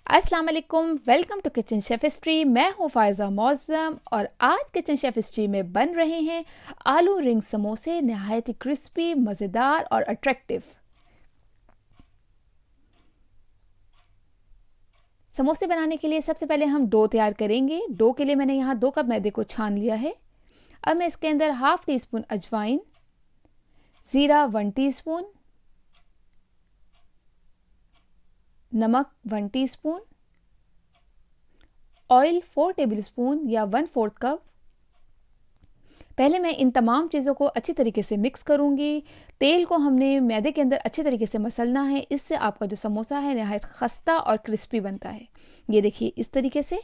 अस्सलाम वालेकुम, welcome to kitchen chef history. मैं हूँ फ़ायज़ा मौज़म और आज किचन शेफ हिस्ट्री में बन रहे हैं आलू रिंग समोसे, नहायत ही क्रिस्पी, मज़ेदार और अट्रैक्टिव। समोसे बनाने के लिए सबसे पहले हम डो तैयार करेंगे। डो के लिए मैंने यहाँ 2 कप मैदे को छान लिया है। अब मैं इसके अंदर हाफ टी स्पून अजवाइन, ज़ीरा 1 टीस्पून, नमक 1 टीस्पून, ऑयल 4 टेबलस्पून या 1/4 कप। पहले मैं इन तमाम चीज़ों को अच्छी तरीके से मिक्स करूंगी। तेल को हमने मैदे के अंदर अच्छे तरीके से मसलना है, इससे आपका जो समोसा है नहायत खस्ता और क्रिस्पी बनता है। ये देखिए इस तरीके से।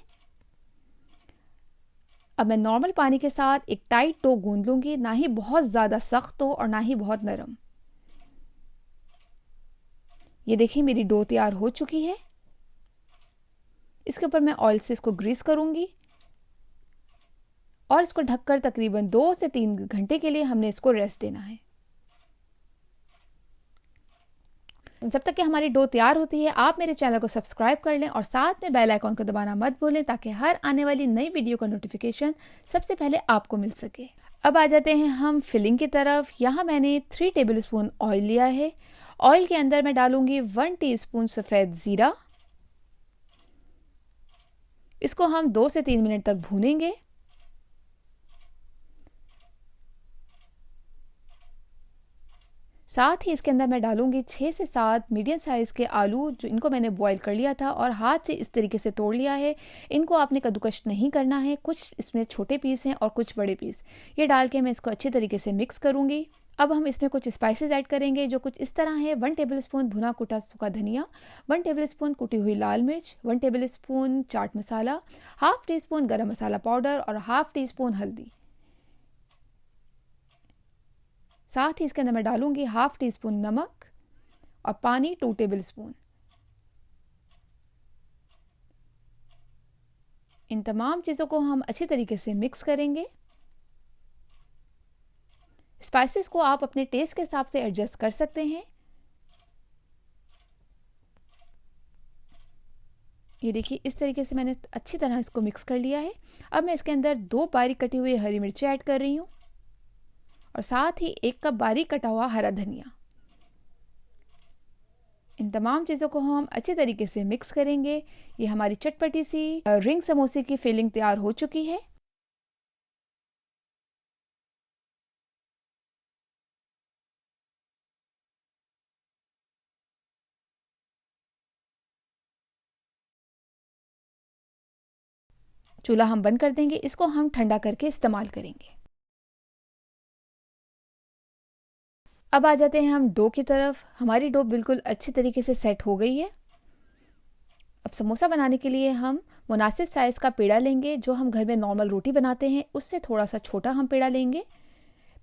अब मैं नॉर्मल पानी के साथ एक टाइट डो गूंद लूंगी, ना ही बहुत ज़्यादा सख्त हो और ना ही बहुत नरम। ये देखिए मेरी डो तैयार हो चुकी है। इसके ऊपर मैं ऑयल से इसको ग्रीस करूंगी और इसको ढककर तकरीबन 2 से 3 घंटे के लिए हमने इसको रेस्ट देना है। जब तक कि हमारी डो तैयार होती है, आप मेरे चैनल को सब्सक्राइब कर लें और साथ में बेल आइकॉन को दबाना मत भूलें, ताकि हर आने वाली नई वीडियो का नोटिफिकेशन सबसे पहले आपको मिल सके। अब आ जाते हैं हम फिलिंग की तरफ। यहाँ मैंने 3 टेबलस्पून ऑयल लिया है। ऑयल के अंदर मैं डालूंगी 1 टीस्पून सफ़ेद ज़ीरा। इसको हम 2 से 3 मिनट तक भूनेंगे। साथ ही इसके अंदर मैं डालूंगी 6 से 7 मीडियम साइज़ के आलू, जो इनको मैंने बॉईल कर लिया था और हाथ से इस तरीके से तोड़ लिया है। इनको आपने कद्दूकश नहीं करना है, कुछ इसमें छोटे पीस हैं और कुछ बड़े पीस। ये डाल के मैं इसको अच्छी तरीके से मिक्स करूंगी। अब हम इसमें कुछ स्पाइसेस ऐड करेंगे, जो कुछ इस तरह है। 1 टेबलस्पून भुना कुटा सूखा धनिया, 1 टेबलस्पून कुटी हुई लाल मिर्च, 1 tablespoon chaat masala, half tea spoon गरम मसाला पाउडर और हाफ टी स्पून हल्दी। साथ ही इसके अंदर मैं डालूंगी हाफ टी स्पून नमक और पानी 2 टेबलस्पून। इन तमाम चीज़ों को हम अच्छी तरीके से मिक्स करेंगे। स्पाइसेस को आप अपने टेस्ट के हिसाब से एडजस्ट कर सकते हैं। ये देखिए इस तरीके से मैंने अच्छी तरह इसको मिक्स कर लिया है। अब मैं इसके अंदर 2 बारीक कटी हुई हरी मिर्ची ऐड कर रही हूँ और साथ ही 1 कप बारीक कटा हुआ हरा धनिया। इन तमाम चीज़ों को हम अच्छे तरीके से मिक्स करेंगे। ये हमारी चटपटी सी रिंग समोसे की फिलिंग तैयार हो चुकी है। चूल्हा हम बंद कर देंगे, इसको हम ठंडा करके इस्तेमाल करेंगे। अब आ जाते हैं हम डो की तरफ। हमारी डो बिल्कुल अच्छी तरीके से सेट हो गई है। अब समोसा बनाने के लिए हम मुनासिब साइज़ का पेड़ा लेंगे। जो हम घर में नॉर्मल रोटी बनाते हैं उससे थोड़ा सा छोटा हम पेड़ा लेंगे।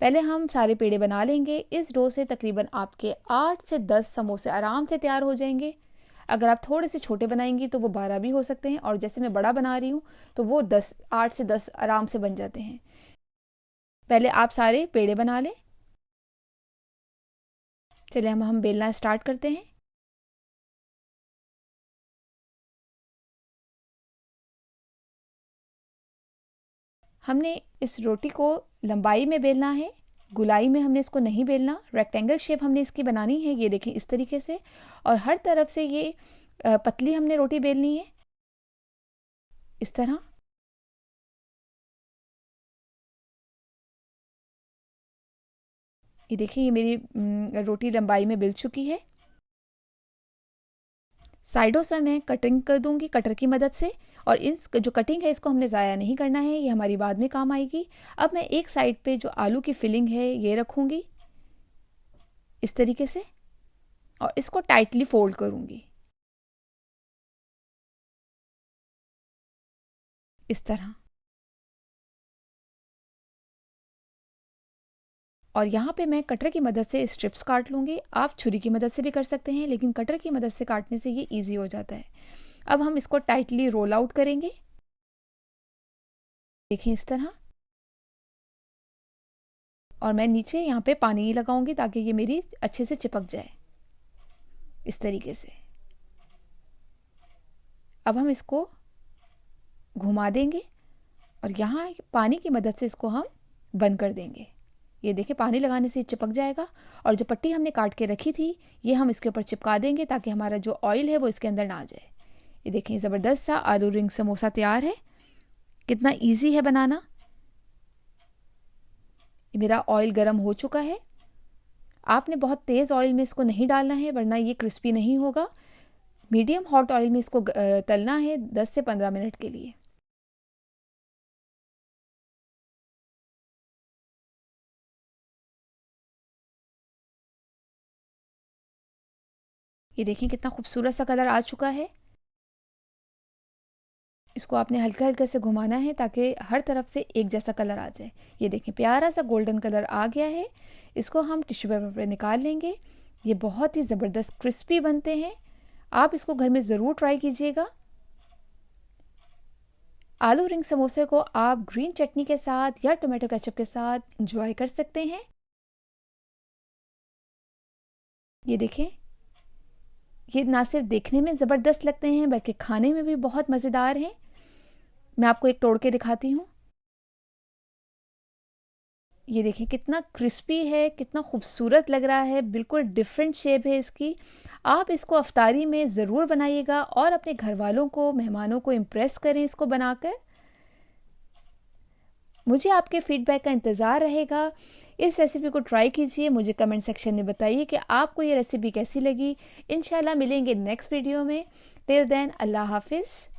पहले हम सारे पेड़े बना लेंगे। इस डो से तकरीबन आपके 8 से 10 समोसे आराम से तैयार हो जाएंगे। अगर आप थोड़े से छोटे बनाएंगी तो वो 12 भी हो सकते हैं, और जैसे मैं बड़ा बना रही हूँ तो वो 8 से 10 आराम से बन जाते हैं। पहले आप सारे पेड़े बना लें। चलिए हम बेलना स्टार्ट करते हैं। हमने इस रोटी को लंबाई में बेलना है, गुलाई में हमने इसको नहीं बेलना। रेक्टेंगल शेप हमने इसकी बनानी है। ये देखें इस तरीके से, और हर तरफ से ये पतली हमने रोटी बेलनी है, इस तरह। ये देखिए ये मेरी रोटी लंबाई में बेल चुकी है। साइडों से मैं कटिंग कर दूंगी कटर की मदद से, और इन जो कटिंग है इसको हमने ज़ाया नहीं करना है, ये हमारी बाद में काम आएगी। अब मैं एक साइड पे जो आलू की फिलिंग है ये रखूंगी इस तरीके से, और इसको टाइटली फोल्ड करूंगी इस तरह। और यहाँ पे मैं कटर की मदद से स्ट्रिप्स काट लूँगी। आप छुरी की मदद से भी कर सकते हैं, लेकिन कटर की मदद से काटने से ये इजी हो जाता है। अब हम इसको टाइटली रोल आउट करेंगे, देखें इस तरह। और मैं नीचे यहाँ पे पानी लगाऊंगी ताकि ये मेरी अच्छे से चिपक जाए इस तरीके से। अब हम इसको घुमा देंगे और यहाँ पानी की मदद से इसको हम बंद कर देंगे। ये देखिए पानी लगाने से चिपक जाएगा और जो पट्टी हमने काट के रखी थी ये हम इसके ऊपर चिपका देंगे ताकि हमारा जो ऑयल है वो इसके अंदर ना आ जाए। ये देखिए ज़बरदस्त सा आलू रिंग समोसा तैयार है। कितना इजी है बनाना। मेरा ऑयल गर्म हो चुका है। आपने बहुत तेज़ ऑयल में इसको नहीं डालना है वरना ये क्रिस्पी नहीं होगा। मीडियम हॉट ऑयल में इसको तलना है 10 से 15 मिनट के लिए। ये देखें कितना खूबसूरत सा कलर आ चुका है। इसको आपने हल्का हल्का से घुमाना है ताकि हर तरफ से एक जैसा कलर आ जाए। ये देखें प्यारा सा गोल्डन कलर आ गया है। इसको हम टिश्यू पेपर पर निकाल लेंगे। ये बहुत ही ज़बरदस्त क्रिस्पी बनते हैं। आप इसको घर में ज़रूर ट्राई कीजिएगा। आलू रिंग समोसे को आप ग्रीन चटनी के साथ या टोमेटो केचप के साथ इंजॉय कर सकते हैं। ये देखें ये ना सिर्फ देखने में ज़बरदस्त लगते हैं बल्कि खाने में भी बहुत मज़ेदार हैं। मैं आपको एक तोड़ के दिखाती हूँ। ये देखिए कितना क्रिस्पी है, कितना खूबसूरत लग रहा है। बिल्कुल डिफरेंट शेप है इसकी। आप इसको अफ्तारी में ज़रूर बनाइएगा और अपने घर वालों को, मेहमानों को इम्प्रेस करें इसको बनाकर। मुझे आपके फीडबैक का इंतज़ार रहेगा। इस रेसिपी को ट्राई कीजिए, मुझे कमेंट सेक्शन में बताइए कि आपको ये रेसिपी कैसी लगी। इंशाल्लाह मिलेंगे नेक्स्ट वीडियो में। टिल देन अल्लाह हाफिज़।